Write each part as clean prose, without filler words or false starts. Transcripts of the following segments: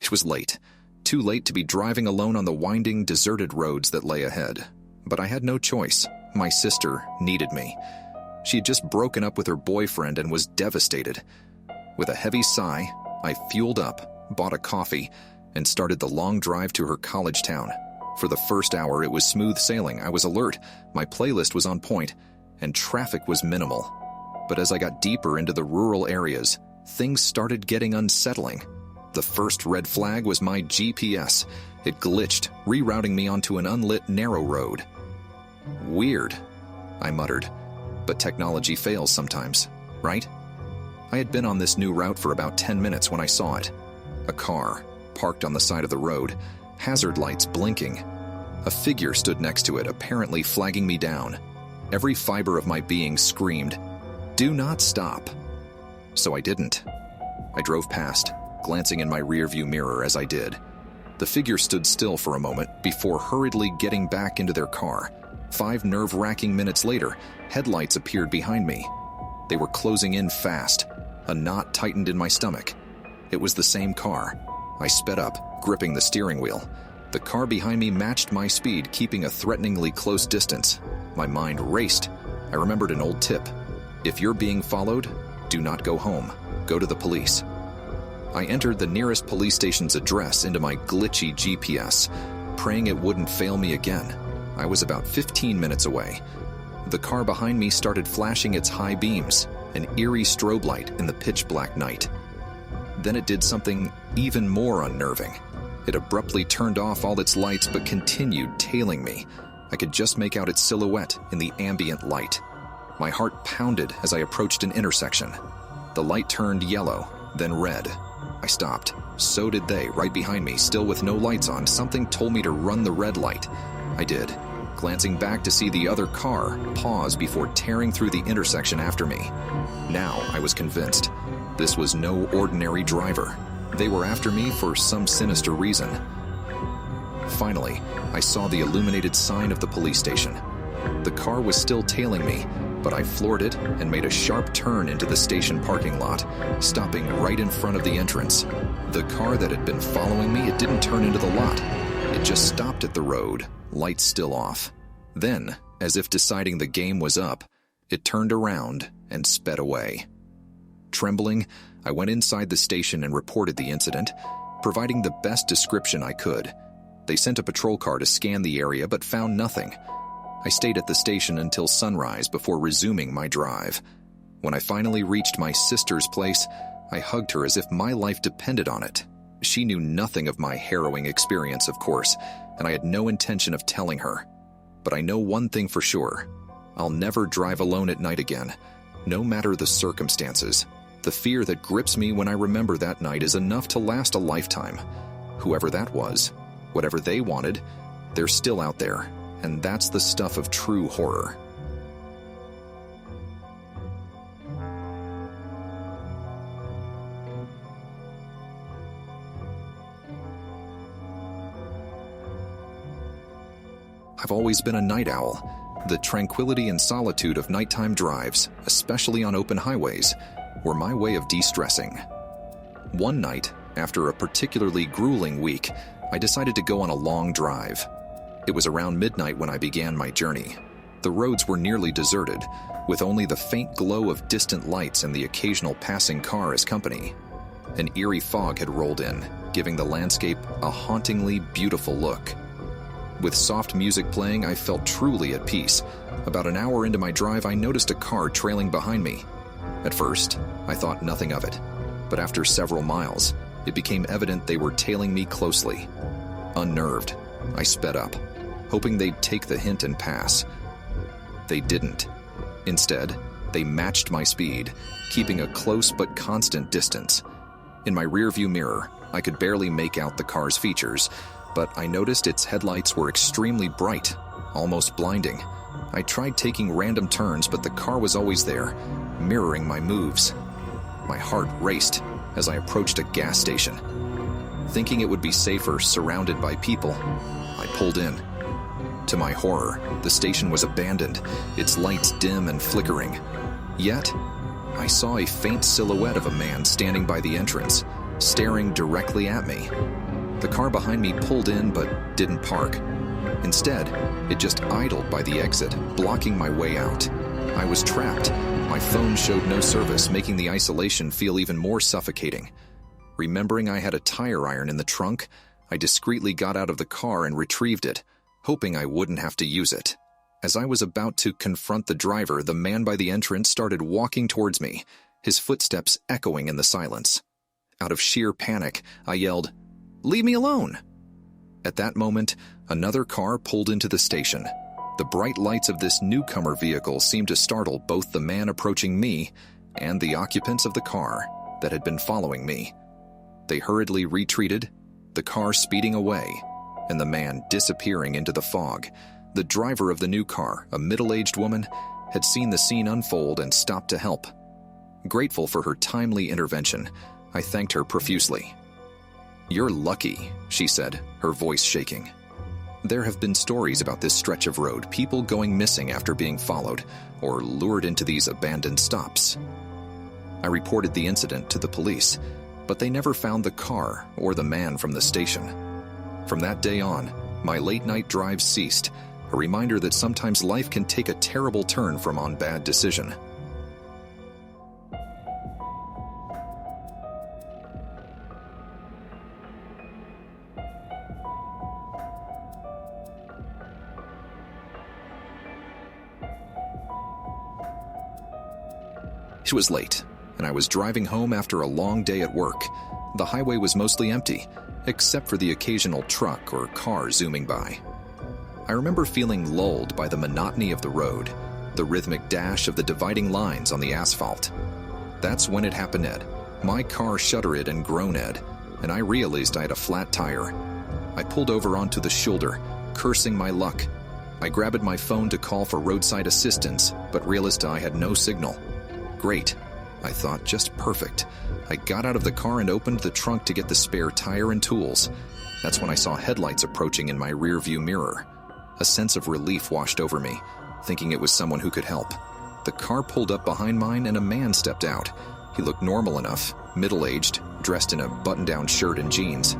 It was late. Too late to be driving alone on the winding, deserted roads that lay ahead. But I had no choice. My sister needed me. She had just broken up with her boyfriend and was devastated. With a heavy sigh, I fueled up, bought a coffee, and started the long drive to her college town. For the first hour, it was smooth sailing. I was alert, my playlist was on point, and traffic was minimal. But as I got deeper into the rural areas, things started getting unsettling. The first red flag was my GPS. It glitched, rerouting me onto an unlit narrow road. Weird, I muttered. But technology fails sometimes, right? I had been on this new route for about 10 minutes when I saw it. A car, parked on the side of the road, hazard lights blinking. A figure stood next to it, apparently flagging me down. Every fiber of my being screamed, "Do not stop." So I didn't. I drove past, glancing in my rearview mirror as I did. The figure stood still for a moment before hurriedly getting back into their car. 5 nerve-wracking minutes later, headlights appeared behind me. They were closing in fast. A knot tightened in my stomach. It was the same car. I sped up, gripping the steering wheel. The car behind me matched my speed, keeping a threateningly close distance. My mind raced. I remembered an old tip. If you're being followed, do not go home. Go to the police. I entered the nearest police station's address into my glitchy GPS, praying it wouldn't fail me again. I was about 15 minutes away. The car behind me started flashing its high beams, an eerie strobe light in the pitch-black night. Then it did something even more unnerving. It abruptly turned off all its lights but continued tailing me. I could just make out its silhouette in the ambient light. My heart pounded as I approached an intersection. The light turned yellow, then red. I stopped. So did they, right behind me, still with no lights on. Something told me to run the red light. I did, glancing back to see the other car pause before tearing through the intersection after me. Now I was convinced. This was no ordinary driver. They were after me for some sinister reason. Finally, I saw the illuminated sign of the police station. The car was still tailing me, but I floored it and made a sharp turn into the station parking lot, stopping right in front of the entrance. The car that had been following me, it didn't turn into the lot. It just stopped at the road, lights still off. Then, as if deciding the game was up, it turned around and sped away. Trembling, I went inside the station and reported the incident, providing the best description I could. They sent a patrol car to scan the area but found nothing. I stayed at the station until sunrise before resuming my drive. When I finally reached my sister's place, I hugged her as if my life depended on it. She knew nothing of my harrowing experience, of course, and I had no intention of telling her. But I know one thing for sure. I'll never drive alone at night again, no matter the circumstances. The fear that grips me when I remember that night is enough to last a lifetime. Whoever that was, whatever they wanted, they're still out there, and that's the stuff of true horror. I've always been a night owl. The tranquility and solitude of nighttime drives, especially on open highways, were my way of de-stressing. One night, after a particularly grueling week, I decided to go on a long drive. It was around midnight when I began my journey. The roads were nearly deserted, with only the faint glow of distant lights and the occasional passing car as company. An eerie fog had rolled in, giving the landscape a hauntingly beautiful look. With soft music playing, I felt truly at peace. About an hour into my drive, I noticed a car trailing behind me. At first, I thought nothing of it, but after several miles, it became evident they were tailing me closely. Unnerved, I sped up, hoping they'd take the hint and pass. They didn't. Instead, they matched my speed, keeping a close but constant distance. In my rearview mirror, I could barely make out the car's features, but I noticed its headlights were extremely bright, almost blinding. I tried taking random turns, but the car was always there, mirroring my moves. My heart raced as I approached a gas station. Thinking it would be safer surrounded by people, I pulled in. To my horror, the station was abandoned, its lights dim and flickering. Yet, I saw a faint silhouette of a man standing by the entrance. staring directly at me. The car behind me pulled in but didn't park. Instead, it just idled by the exit, blocking my way out. I was trapped. My phone showed no service, making the isolation feel even more suffocating. Remembering I had a tire iron in the trunk, I discreetly got out of the car and retrieved it, hoping I wouldn't have to use it. As I was about to confront the driver, the man by the entrance started walking towards me, his footsteps echoing in the silence. Out of sheer panic, I yelled, "Leave me alone!" At that moment, another car pulled into the station. The bright lights of this newcomer vehicle seemed to startle both the man approaching me and the occupants of the car that had been following me. They hurriedly retreated, the car speeding away, and the man disappearing into the fog. The driver of the new car, a middle-aged woman, had seen the scene unfold and stopped to help. Grateful for her timely intervention, I thanked her profusely. "You're lucky," she said, her voice shaking. There have been stories about this stretch of road, people going missing after being followed or lured into these abandoned stops. I reported the incident to the police, but they never found the car or the man from the station. From that day on, my late-night drives ceased, a reminder that sometimes life can take a terrible turn from one bad decision. It was late, and I was driving home after a long day at work. The highway was mostly empty, except for the occasional truck or car zooming by. I remember feeling lulled by the monotony of the road, the rhythmic dash of the dividing lines on the asphalt. That's when it happened, Ed. My car shuddered and groaned, and I realized I had a flat tire. I pulled over onto the shoulder, cursing my luck. I grabbed my phone to call for roadside assistance, but realized I had no signal. Great, I thought, just perfect. I got out of the car and opened the trunk to get the spare tire and tools. That's when I saw headlights approaching in my rearview mirror. A sense of relief washed over me, thinking it was someone who could help. The car pulled up behind mine and a man stepped out. He looked normal enough, middle-aged, dressed in a button-down shirt and jeans.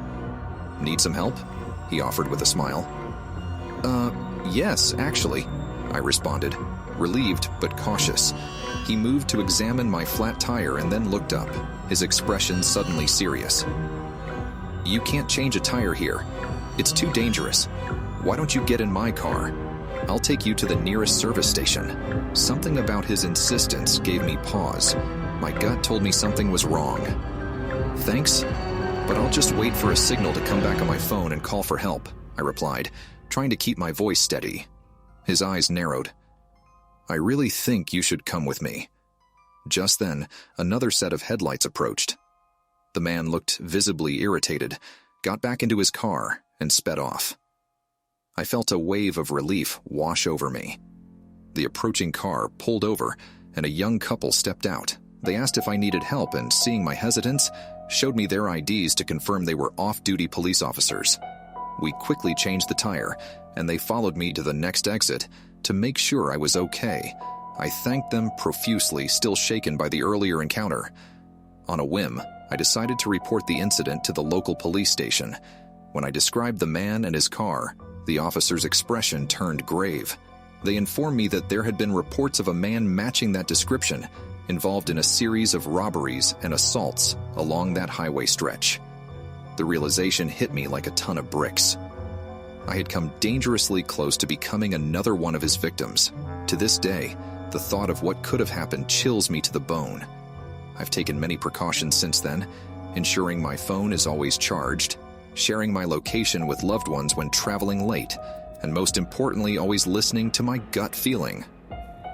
"Need some help?" he offered with a smile. Yes, actually," I responded, relieved but cautious. He moved to examine my flat tire and then looked up, his expression suddenly serious. "You can't change a tire here. It's too dangerous. Why don't you get in my car? I'll take you to the nearest service station." Something about his insistence gave me pause. My gut told me something was wrong. "Thanks, but I'll just wait for a signal to come back on my phone and call for help," I replied, trying to keep my voice steady. His eyes narrowed. "I really think you should come with me." Just then, another set of headlights approached. The man looked visibly irritated, got back into his car, and sped off. I felt a wave of relief wash over me. The approaching car pulled over, and a young couple stepped out. They asked if I needed help, and seeing my hesitance, showed me their IDs to confirm they were off-duty police officers. We quickly changed the tire, and they followed me to the next exit to make sure I was okay. I thanked them profusely, still shaken by the earlier encounter. On a whim, I decided to report the incident to the local police station. When I described the man and his car, the officer's expression turned grave. They informed me that there had been reports of a man matching that description, involved in a series of robberies and assaults along that highway stretch. The realization hit me like a ton of bricks. I had come dangerously close to becoming another one of his victims. To this day, the thought of what could have happened chills me to the bone. I've taken many precautions since then, ensuring my phone is always charged, sharing my location with loved ones when traveling late, and most importantly, always listening to my gut feeling.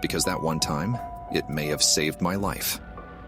Because that one time, it may have saved my life.